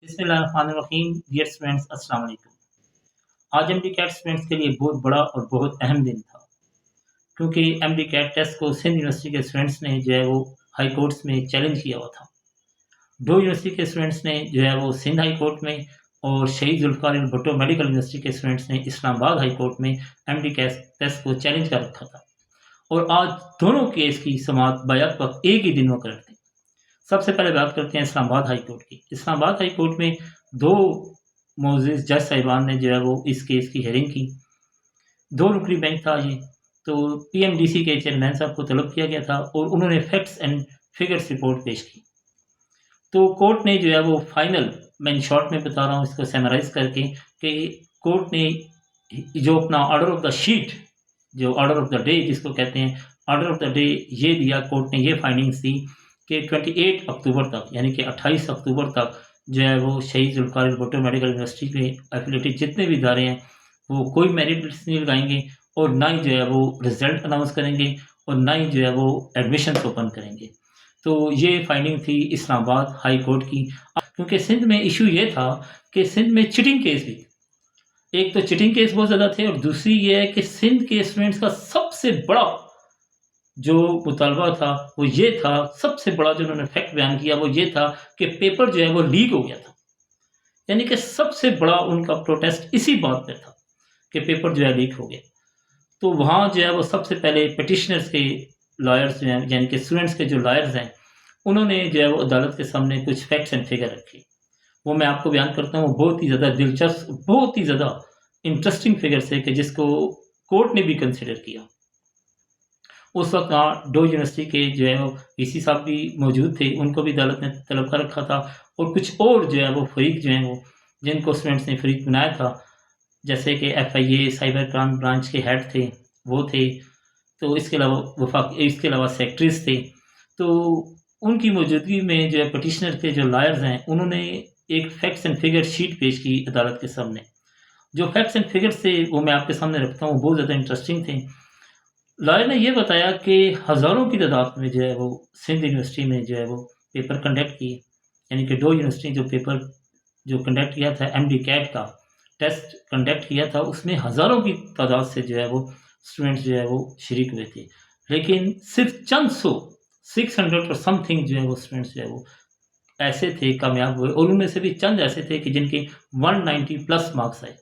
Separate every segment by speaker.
Speaker 1: बिस्मिल्लाहिर्रहमानिर्रहीम। Dear students, अस्सलाम वालेकुम। आज एमडी कैट स्टूडेंट्स के लिए बहुत बड़ा और बहुत अहम दिन था, क्योंकि एमडी कैट टेस्ट को सिंध यूनिवर्सिटी के स्टूडेंट्स ने जो है वो हाई कोर्ट्स में चैलेंज किया हुआ था। दो यूनिवर्सिटी के स्टूडेंट्स ने जो है वो सिंध हाई कोर्ट में, और शहीद जुल्फ़िकार अली भुट्टो मेडिकल यूनिवर्सिटी के स्टूडेंट्स ने इस्लामाबाद हाई कोर्ट में एमडी कैट टेस्ट को चैलेंज कर रखा था। और आज दोनों केस की समाअत बैक वक्त एक ही दिन मुकर्रर थी। सबसे पहले बात करते हैं इस्लामाबाद हाई कोर्ट की। इस्लामाबाद हाई कोर्ट में दो मोअज़्ज़िज़ जज साहिबान ने जो है वो इस केस की हेयरिंग की। दो रुकनी बेंच था ये। तो पीएमडीसी के चेयरमैन साहब को तलब किया गया था और उन्होंने फैक्ट्स एंड फिगर्स रिपोर्ट पेश की। तो कोर्ट ने जो है वो फाइनल, मैं शॉर्ट में बता रहा हूँ इसको समराइज करके, कि कोर्ट ने जो अपना ऑर्डर ऑफ द शीट, जो ऑर्डर ऑफ द डे जिसको कहते हैं, ऑर्डर ऑफ द डे ये दिया। कोर्ट ने ये फाइंडिंग्स दी कि 28 अक्टूबर तक, यानी कि 28 अक्टूबर तक जो है वो शहीद जुल्फ़िकार अली भुट्टो मेडिकल यूनिवर्सिटी में एफिलेटेड जितने भी इदारे हैं वो कोई मेरिट लिस्ट नहीं लगाएंगे, और ना ही जो है वो रिजल्ट अनाउंस करेंगे, और ना ही जो है वो एडमिशन ओपन करेंगे। तो ये फाइंडिंग थी इस्लामाबाद हाई कोर्ट की। क्योंकि सिंध में इशू ये था कि सिंध में चिटिंग केस भी, एक तो चिटिंग केस बहुत ज़्यादा थे, और दूसरी ये है कि सिंध के स्टूडेंट्स का सबसे बड़ा जो मुतालबा था वो ये था, सबसे बड़ा जो उन्होंने फैक्ट बयान किया वो ये था कि पेपर जो है वो लीक हो गया था। यानी कि सबसे बड़ा उनका प्रोटेस्ट इसी बात पे था कि पेपर जो है लीक हो गया। तो वहाँ जो है वो सबसे पहले पिटिशनर्स के लॉयर्स जो हैं, यानी कि स्टूडेंट्स के जो लॉयर्स हैं, उन्होंने जो है वो अदालत के सामने कुछ फैक्ट्स एंड फिगर रखे। वो मैं आपको बयान करता हूँ। वो बहुत ही ज़्यादा दिलचस्प, बहुत ही ज़्यादा इंटरेस्टिंग फिगर्स है कि जिसको कोर्ट ने भी कंसिडर किया। उस वक्त दो यूनिवर्सिटी के जो है वो वीसी साहब भी मौजूद थे, उनको भी अदालत ने तलब कर रखा था, और कुछ और जो है वो फरीक जो हैं वो, जिनको स्टूडेंट्स ने फरीक बनाया था, जैसे कि FIA साइबर क्राइम ब्रांच के हेड थे, वो थे। तो इसके अलावा सेक्रेटरीज थे। तो उनकी मौजूदगी में जो है पटिशनर के जो लॉयर्स हैं, उन्होंने एक फैक्ट्स एंड फिगर शीट पेश की अदालत के सामने। जो फैक्ट्स एंड फिगर्स थे वो मैं आपके सामने रखता हूँ, बहुत ज़्यादा इंटरेस्टिंग थे। लॉयर ने ये बताया कि हज़ारों की तादाद में जो है वो सिंध यूनिवर्सिटी में जो है वो पेपर कंडक्ट किए, यानी कि दो यूनिवर्सिटी जो पेपर जो कंडक्ट किया था, एमडी कैट का टेस्ट कंडक्ट किया था, उसमें हज़ारों की तादाद से जो है वो स्टूडेंट्स जो है वो शरीक हुए थे। लेकिन सिर्फ चंद सौ, 600 और समथिंग जो है वो स्टूडेंट्स जो है वो ऐसे थे कामयाब हुए, और उनमें से भी चंद ऐसे थे कि जिनके 190 प्लस मार्क्स आए।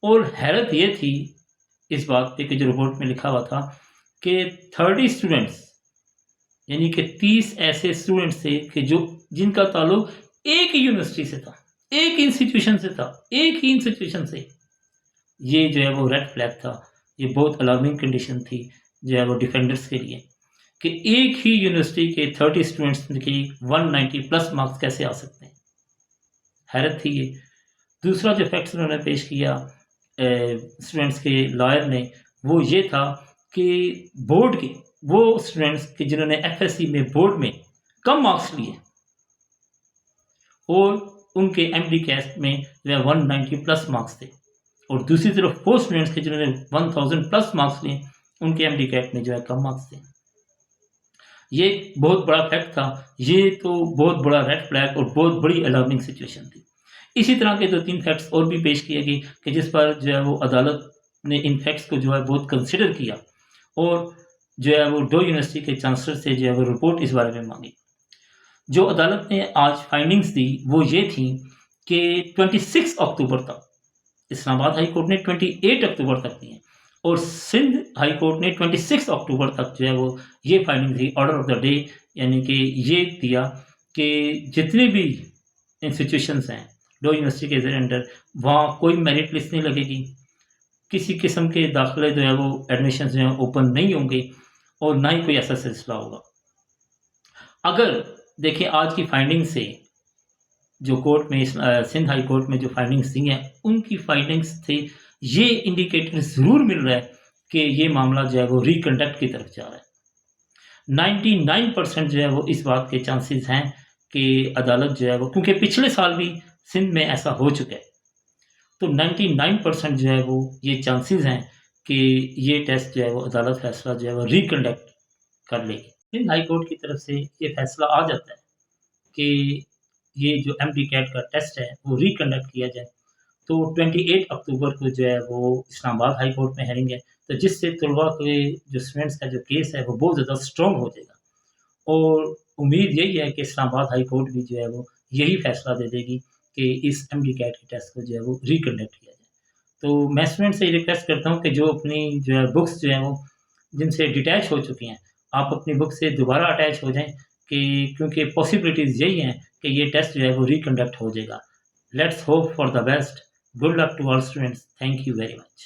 Speaker 1: और हैरत ये थी इस बात पे कि जो रिपोर्ट में लिखा हुआ था कि 30 स्टूडेंट्स, यानी कि 30 ऐसे स्टूडेंट्स थे कि जो जिनका ताल्लुक एक ही यूनिवर्सिटी से था, एक इंस्टीट्यूशन से था, एक ही इंस्टीट्यूशन से। ये जो है वो रेड फ्लैग था। ये बहुत अलार्मिंग कंडीशन थी जो है वो डिफेंडर्स के लिए, कि एक ही यूनिवर्सिटी के 30 स्टूडेंट्स की 190 प्लस मार्क्स कैसे आ सकते हैं। हैरत थी ये। दूसरा जो फैक्ट्स उन्होंने पेश किया स्टूडेंट्स के लॉयर ने, वो ये था कि बोर्ड के वो स्टूडेंट्स के जिन्होंने FSC में बोर्ड में कम मार्क्स लिए, और उनके MD कैट में जो है 190 प्लस मार्क्स थे, और दूसरी तरफ वो स्टूडेंट्स के जिन्होंने 1000 प्लस मार्क्स लिए, उनके MD कैट में जो है कम मार्क्स थे। ये बहुत बड़ा फैक्ट था। ये तो बहुत बड़ा रेड फ्लैग और बहुत बड़ी अलार्मिंग सिचुएशन थी। इसी तरह के 2-3 फैक्ट्स और भी पेश किए गए कि जिस पर जो है वो अदालत ने इन फैक्ट्स को जो है बहुत कंसिडर किया, और जो है वो दो यूनिवर्सिटी के चांसलर से जो है वो रिपोर्ट इस बारे में मांगी। जो अदालत ने आज फाइंडिंग्स दी वो ये थी कि 26 अक्टूबर तक, इस्लामाबाद हाई कोर्ट ने 28 अक्टूबर तक दी, और सिंध हाई कोर्ट ने 26 अक्टूबर तक जो है वो ये फाइंडिंग थी, ऑर्डर ऑफ द डे, यानी कि ये दिया कि जितने भी इंस्टीट्यूशंस हैं दो यूनिवर्सिटी के अंडर, वहाँ कोई मेरिट लिस्ट नहीं लगेगी, किसी किस्म के दाखिले जो है वो एडमिशन जो है ओपन नहीं होंगे, और ना ही कोई ऐसा सिलसिला होगा। अगर देखिए आज की फाइंडिंग से, जो कोर्ट में सिंध हाई कोर्ट में जो फाइंडिंग्स दी हैं, उनकी फाइंडिंग्स थे, ये इंडिकेटर ज़रूर मिल रहा है कि ये मामला जो है वो रिकंडक्ट की तरफ जा रहा है। 99% जो है वो इस बात के चांसेस हैं कि अदालत जो है वो, क्योंकि पिछले साल भी सिंध में ऐसा हो चुका है, तो 99% जो है वो ये चांसेस हैं कि ये टेस्ट जो है वो अदालत फैसला जो है वो रिकंडक्ट कर लेगी। सिंध हाई कोर्ट की तरफ से ये फैसला आ जाता है कि یہ جو ایم ڈی کیٹ کا ٹیسٹ ہے وہ ریکنڈکٹ کیا جائے، تو 28 اکتوبر کو جو ہے وہ اسلام آباد ہائی کورٹ میں ہیئرنگ ہے، تو جس سے طلباء کے جو اسٹوڈنٹس کا جو کیس ہے وہ بہت زیادہ اسٹرانگ ہو جائے گا، اور امید یہی ہے کہ اسلام آباد ہائی کورٹ بھی جو ہے وہ یہی فیصلہ دے دے گی کہ اس ایم ڈی کیٹ کے ٹیسٹ کو جو ہے وہ ریکنڈکٹ کیا جائے۔ تو میں اسٹوڈنٹ سے یہ ریکویسٹ کرتا ہوں کہ جو اپنی جو ہے بکس جو ہیں وہ جن سے ڈیٹیچ ہو چکی ہیں، آپ اپنی بک سے دوبارہ اٹیچ ہو جائیں، کہ کیونکہ پاسبلٹیز یہی ہیں کہ یہ ٹیسٹ جو ہے وہ ریکنڈکٹ ہو جائے گا۔ Let's hope for the best. Good luck to all students. Thank you very much.